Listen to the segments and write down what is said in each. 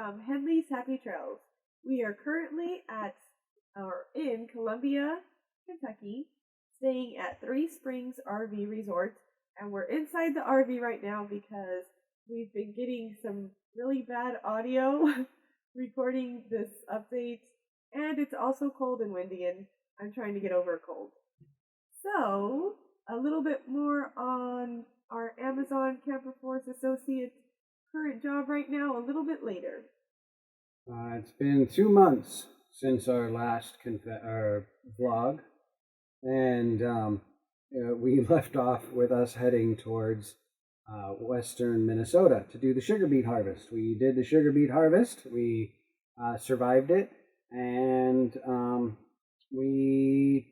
from Henley's Happy Trails. We are currently in Columbia, Kentucky, staying at Three Springs RV Resort, and we're inside the RV right now because we've been getting some really bad audio recording this update, and it's also cold and windy, and I'm trying to get over a cold. So, a little bit more on our Amazon Camper Force Associate current job right now, a little bit later. It's been 2 months since our last vlog, and we left off with us heading towards western Minnesota to do the sugar beet harvest. We did the sugar beet harvest. We survived it, and we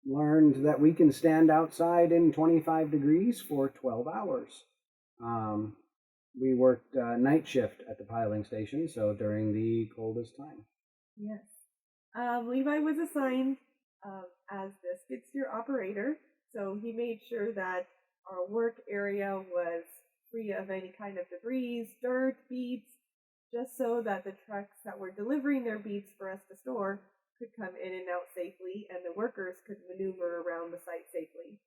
learned that we can stand outside in 25 degrees for 12 hours. We worked night shift at the piling station, so during the coldest time. Yes. Levi was assigned as the skid steer operator, so he made sure that our work area was free of any kind of debris, dirt, beets, just so that the trucks that were delivering their beets for us to store could come in and out safely, and the workers could maneuver around the site safely.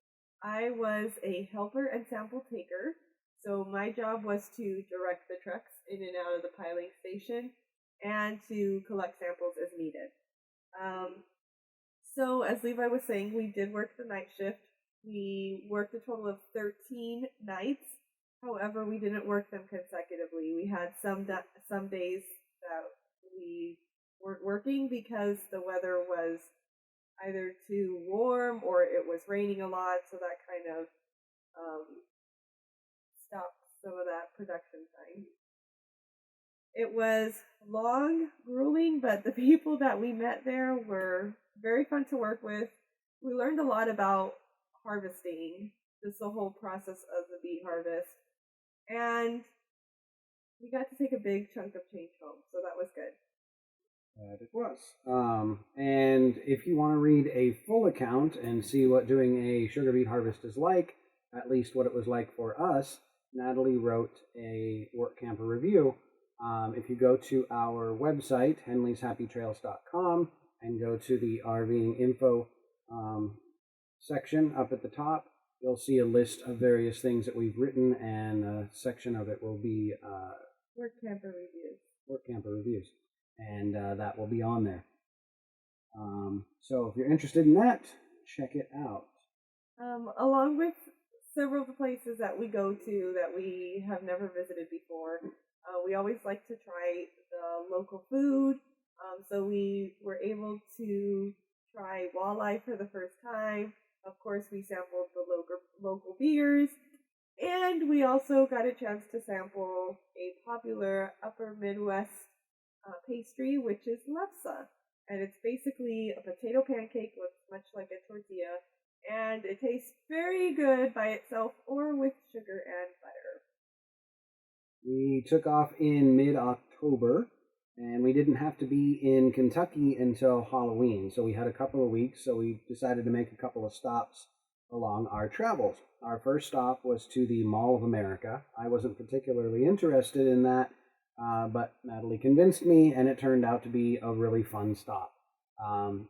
I was a helper and sample taker, so my job was to direct the trucks in and out of the piling station and to collect samples as needed. So as Levi was saying, we did work the night shift. We worked a total of 13 nights. However, we didn't work them consecutively. We had some days that we weren't working because the weather was either too warm or it was raining a lot, so that kind of stopped some of that production time. It was long, grueling, but the people that we met there were very fun to work with. We learned a lot about harvesting, just the whole process of the beet harvest, and we got to take a big chunk of change home, so that was good. It was. And if you want to read a full account and see what doing a sugar beet harvest is like, at least what it was like for us, Natalie wrote a work camper review. If you go to our website, henleyshappytrails.com, and go to the RVing info section up at the top, you'll see a list of various things that we've written, and a section of it will be Work camper reviews. Work camper reviews, and that will be on there. So if you're interested in that, check it out. Along with several of the places that we go to that we have never visited before, we always like to try the local food. So we were able to try walleye for the first time. Of course, we sampled the local beers, and we also got a chance to sample a popular Upper Midwest pastry, which is lefse. And it's basically a potato pancake, looks much like a tortilla, and it tastes very good by itself or with sugar and butter. We took off in mid-October, and we didn't have to be in Kentucky until Halloween, so we had a couple of weeks, so we decided to make a couple of stops along our travels. Our first stop was to the Mall of America. I wasn't particularly interested in that, but Natalie convinced me, and it turned out to be a really fun stop.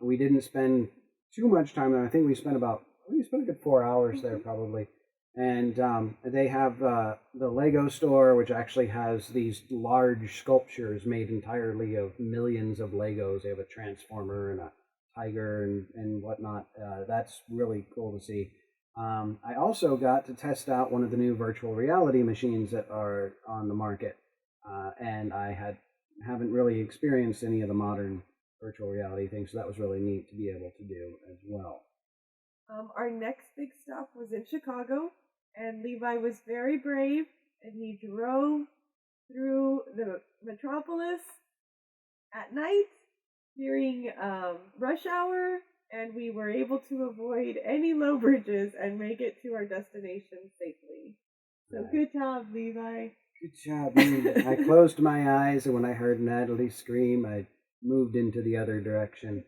We didn't spend too much time there. I think we spent a good 4 hours there probably. And they have the Lego store, which actually has these large sculptures made entirely of millions of Legos. They have a transformer and a tiger and whatnot. That's really cool to see. I also got to test out one of the new virtual reality machines that are on the market, and I haven't really experienced any of the modern virtual reality things, so that was really neat to be able to do as well. Our next big stop was in Chicago, and Levi was very brave, and he drove through the metropolis at night during rush hour, and we were able to avoid any low bridges and make it to our destination safely. So good job, Levi. Good job. I closed my eyes, and when I heard Natalie scream, I moved into the other direction.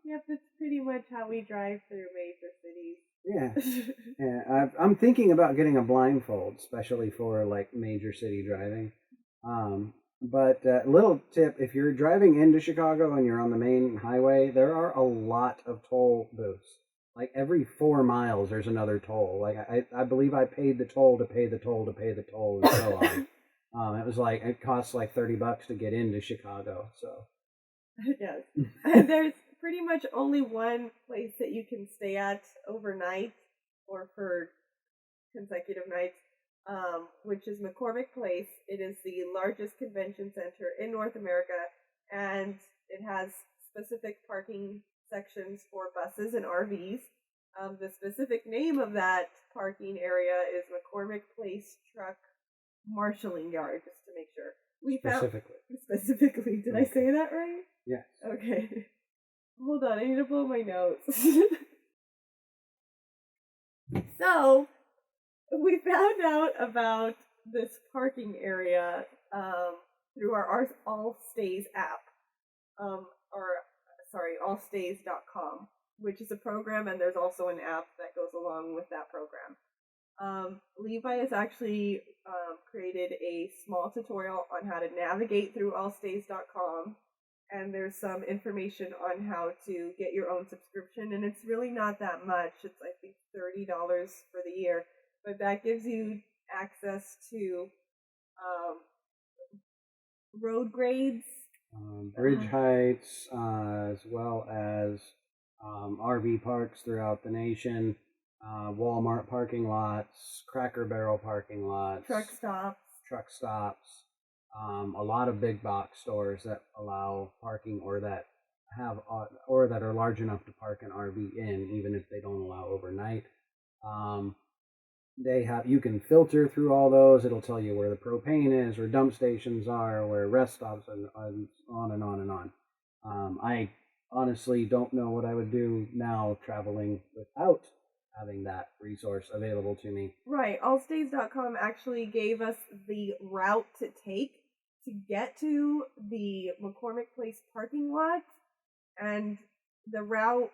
Yep, that's pretty much how we drive through major cities. Yeah. I'm thinking about getting a blindfold, especially for like major city driving. But little tip, if you're driving into Chicago and you're on the main highway, there are a lot of toll booths. Like every 4 miles, there's another toll. Like I believe I paid the toll to pay the toll to pay the toll and so on. It was like it costs like $30 to get into Chicago. So Yes. And there's pretty much only one place that you can stay at overnight or for consecutive nights, which is McCormick Place. It is the largest convention center in North America, and it has specific parking sections for buses and RVs. The specific name of that parking area is McCormick Place Truck Marshalling Yard, just to make sure. We found specifically. Did I say that right? Yes. Okay. Hold on, I need to blow my nose. So, we found out about this parking area through our All Stays app, allstays.com, which is a program, and there's also an app that goes along with that program. Levi has actually created a small tutorial on how to navigate through allstays.com, and there's some information on how to get your own subscription, and it's really not that much. It's, I think, $30 for the year, but that gives you access to road grades, bridge heights, as well as RV parks throughout the nation, Walmart parking lots, Cracker Barrel parking lots, truck stops, a lot of big box stores that allow parking or that have or that are large enough to park an RV in, even if they don't allow overnight. You can filter through all those. It'll tell you where the propane is, where dump stations are, where rest stops, and on and on and on. I honestly don't know what I would do now traveling without having that resource available to me. Right. Allstays.com actually gave us the route to take to get to the McCormick Place parking lot, and the route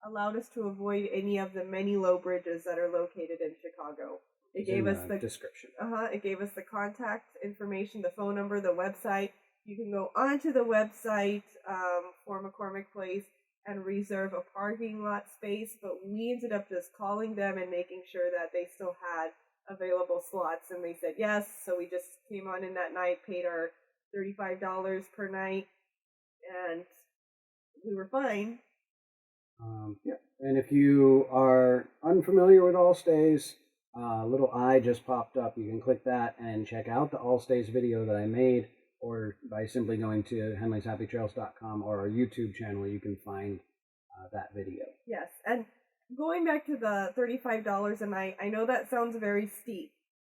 allowed us to avoid any of the many low bridges that are located in Chicago. It gave us the description. It gave us the contact information, the phone number, the website. You can go onto the website for McCormick Place and reserve a parking lot space, but we ended up just calling them and making sure that they still had available slots, and they said yes, so we just came on in that night, paid our $35 per night, and we were fine. Yeah, and if you are unfamiliar with All Stays, little I just popped up. You can click that and check out the All Stays video that I made, or by simply going to henleyshappytrails.com or our YouTube channel, you can find that video. Yes, and going back to the $35 a night, I know that sounds very steep,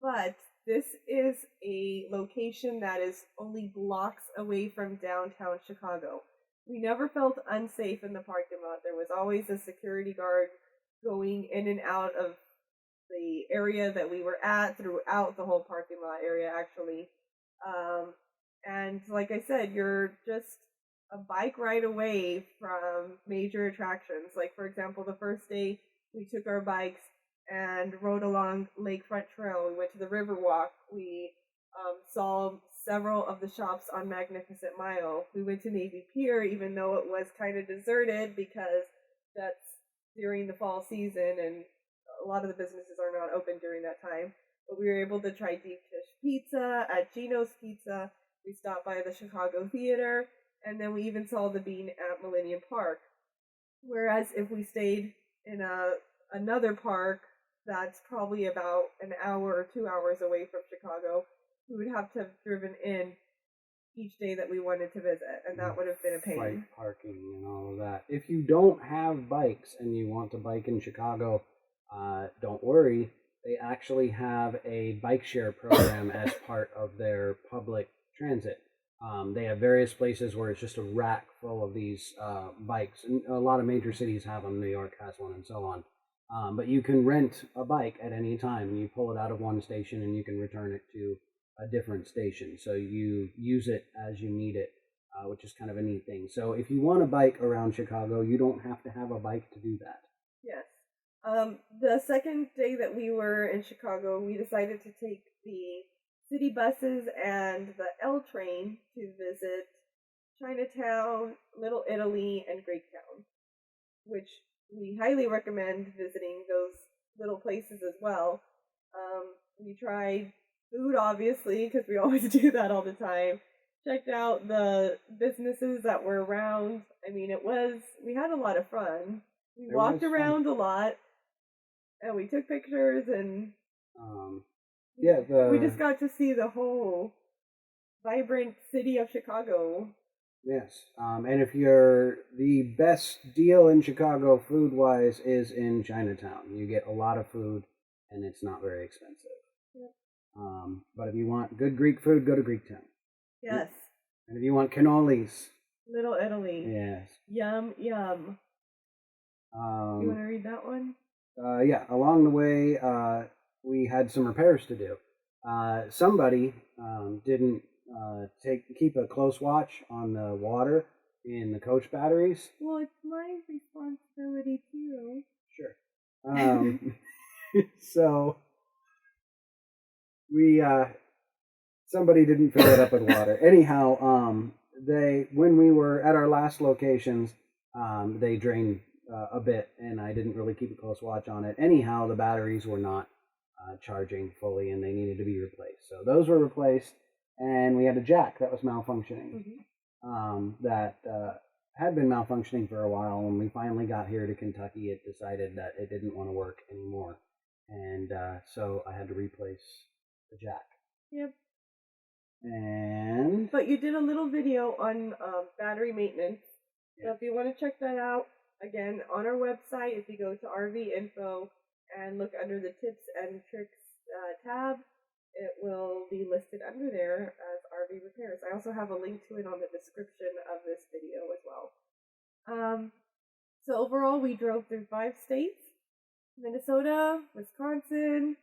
but this is a location that is only blocks away from downtown Chicago. We never felt unsafe in the parking lot. There was always a security guard going in and out of the area that we were at throughout the whole parking lot area, actually. And like I said, you're just a bike ride away from major attractions. Like, for example, the first day we took our bikes and rode along Lakefront Trail. We went to the Riverwalk. We saw several of the shops on Magnificent Mile. We went to Navy Pier, even though it was kind of deserted because that's during the fall season and a lot of the businesses are not open during that time. But we were able to try deep dish pizza at Gino's Pizza. We stopped by the Chicago Theater, and then we even saw the Bean at Millennium Park. Whereas if we stayed in another park that's probably about an hour or 2 hours away from Chicago, we would have to have driven in each day that we wanted to visit, and that would have been a pain. Fight parking and all of that. If you don't have bikes and you want to bike in Chicago, don't worry. They actually have a bike share program as part of their public transit. They have various places where it's just a rack full of these bikes. And a lot of major cities have them. New York has one and so on. But you can rent a bike at any time, and you pull it out of one station and you can return it to a different station. So you use it as you need it, which is kind of a neat thing. So if you want to bike around Chicago, you don't have to have a bike to do that. Yes. The second day that we were in Chicago, we decided to take the city buses and the L train to visit Chinatown, Little Italy, and Greektown, which we highly recommend visiting those little places as well. We tried food, obviously, because we always do that all the time. Checked out the businesses that were around. I mean, we had a lot of fun. We It was walked fun. around a lot and we took pictures and Um, yeah, we just got to see the whole vibrant city of Chicago. yes. And if you're the best deal in Chicago food wise is in Chinatown. You get a lot of food and it's not very expensive. Yep. But if you want good Greek food, go to Greektown. Yes. And if you want cannolis, Little Italy. yes. Yum, yum. You want to read that one? Yeah, along the way, we had some repairs to do. Somebody didn't keep a close watch on the water in the coach batteries. Well, it's my responsibility too. Sure. So we somebody didn't fill it up with water. Anyhow, when we were at our last locations, they drained a bit, and I didn't really keep a close watch on it. Anyhow, the batteries were not charging fully, and they needed to be replaced. So those were replaced, and we had a jack that was malfunctioning. That had been malfunctioning for a while. When we finally got here to Kentucky, it decided that it didn't want to work anymore, and so I had to replace the jack. Yep. And But you did a little video on battery maintenance. So Yeah. if you want to check that out, again, on our website, if you go to RV Info and look under the tips and tricks tab, it will be listed under there as RV repairs. I also have a link to it on the description of this video as well. So overall, we drove through 5 states: Minnesota, Wisconsin,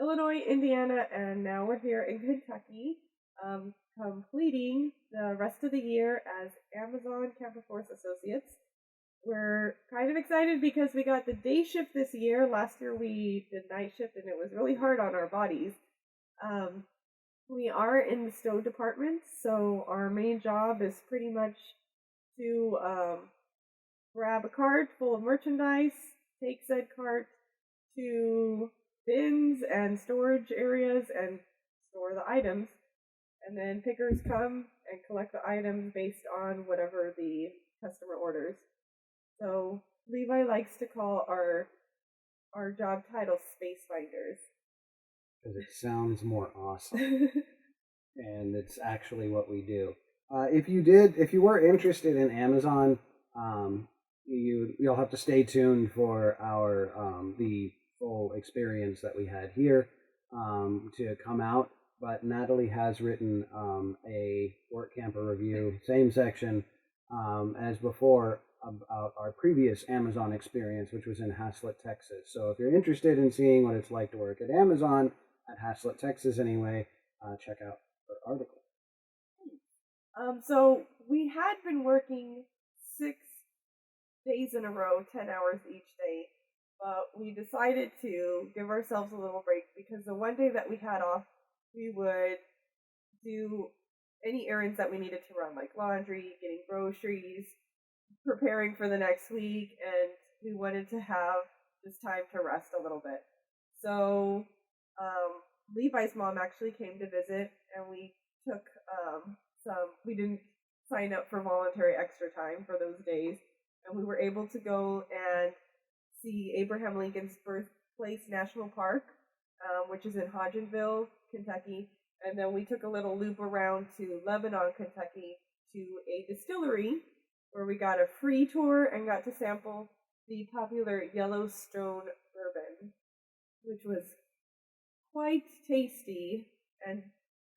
Illinois, Indiana, and now we're here in Kentucky, completing the rest of the year as Amazon Camper Force Associates. We're kind of excited because we got the day shift this year. Last year we did night shift and it was really hard on our bodies. We are in the stow department, so our main job is pretty much to grab a cart full of merchandise, take said cart to bins and storage areas and store the items, and then pickers come and collect the items based on whatever the customer orders. So Levi likes to call our job title Space Finders. because it sounds more awesome, and it's actually what we do. If you were interested in Amazon, you'll have to stay tuned for our the full experience that we had here to come out. But Natalie has written a work camper review, same section as before, about our previous Amazon experience, which was in Haslett, Texas. So if you're interested in seeing what it's like to work at Amazon, at Haslett, Texas anyway, check out her article. So we had been working 6 days in a row, 10 hours each day, but we decided to give ourselves a little break because the one day that we had off, we would do any errands that we needed to run, like laundry, getting groceries, preparing for the next week, and we wanted to have this time to rest a little bit. So Levi's mom actually came to visit, and we took we didn't sign up for voluntary extra time for those days, and we were able to go and see Abraham Lincoln's Birthplace National Park, which is in Hodgenville, Kentucky, and then we took a little loop around to Lebanon, Kentucky, to a distillery where we got a free tour and got to sample the popular Yellowstone bourbon, which was quite tasty and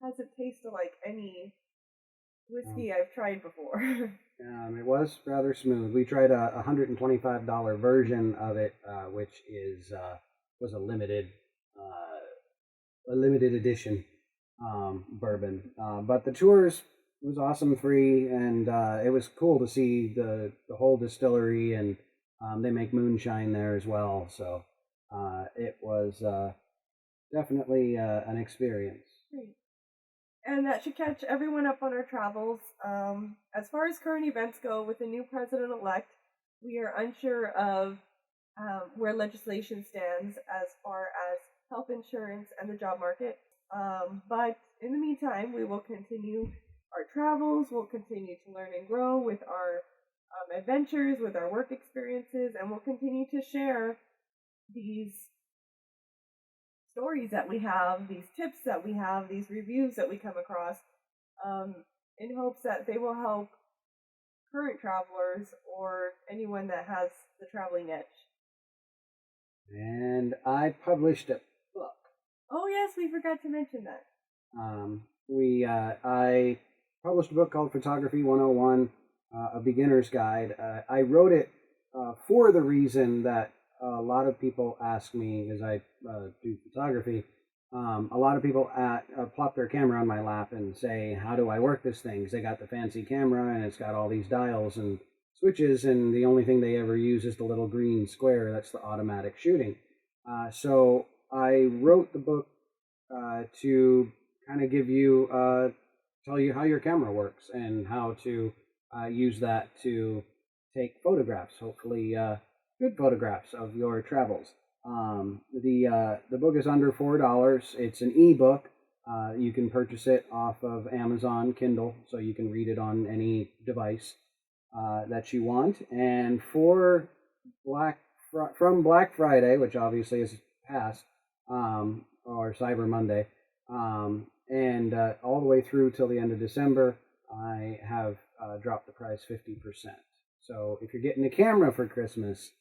hasn't tasted like any whiskey I've tried before. It was rather smooth. We tried a $125 version of it, which was a limited edition bourbon. But the tours was awesome, free, and it was cool to see the whole distillery, and they make moonshine there as well. So it was definitely an experience. Great. and that should catch everyone up on our travels. As far as current events go, with the new president-elect, we are unsure of where legislation stands as far as health insurance and the job market. But in the meantime, we will continue our travels. We'll continue to learn and grow with our adventures, with our work experiences, and we'll continue to share these stories that we have, these tips that we have, these reviews that we come across, in hopes that they will help current travelers or anyone that has the traveling itch. And I published a book. Oh yes, we forgot to mention that. I published a book called Photography 101, a beginner's guide. I wrote it for the reason that a lot of people ask me, as I do photography, a lot of people plop their camera on my lap and say, how do I work this thing? Because they got the fancy camera and it's got all these dials and switches, and the only thing they ever use is the little green square. That's the automatic shooting. So I wrote the book to kind of give you, tell you how your camera works and how to use that to take photographs, hopefully good photographs of your travels. The book is under $4. It's an ebook. You can purchase it off of Amazon Kindle, so you can read it on any device that you want. And from Black Friday, which obviously is past, or Cyber Monday, and all the way through till the end of December, I have dropped the price 50%. So if you're getting a camera for Christmas,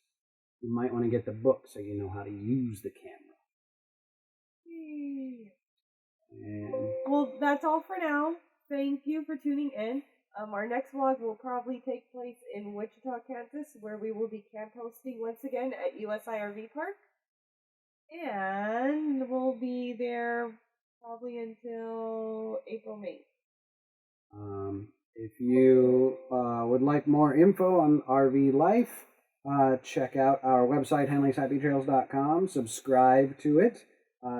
you might want to get the book so you know how to use the camera. And well, that's all for now. Thank you for tuning in. Our next vlog will probably take place in Wichita, Kansas, where we will be camp hosting once again at USIRV Park. And we'll be there probably until April, May. If you would like more info on RV life, check out our website, HenleysHappyTrails.com. Subscribe to it.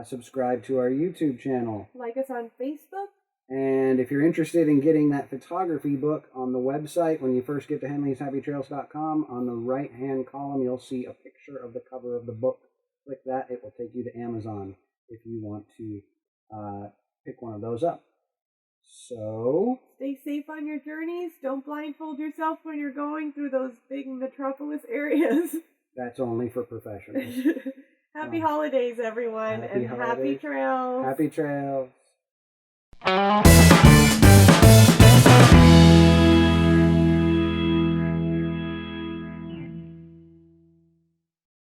Subscribe to our YouTube channel. Like us on Facebook. And if you're interested in getting that photography book on the website, when you first get to HenleysHappyTrails.com, on the right-hand column, you'll see a picture of the cover of the book. Click that. It will take you to Amazon if you want to pick one of those up. So stay safe on your journeys. Don't blindfold yourself when you're going through those big metropolis areas. That's only for professionals. Happy holidays, everyone, and happy trails. Happy trails.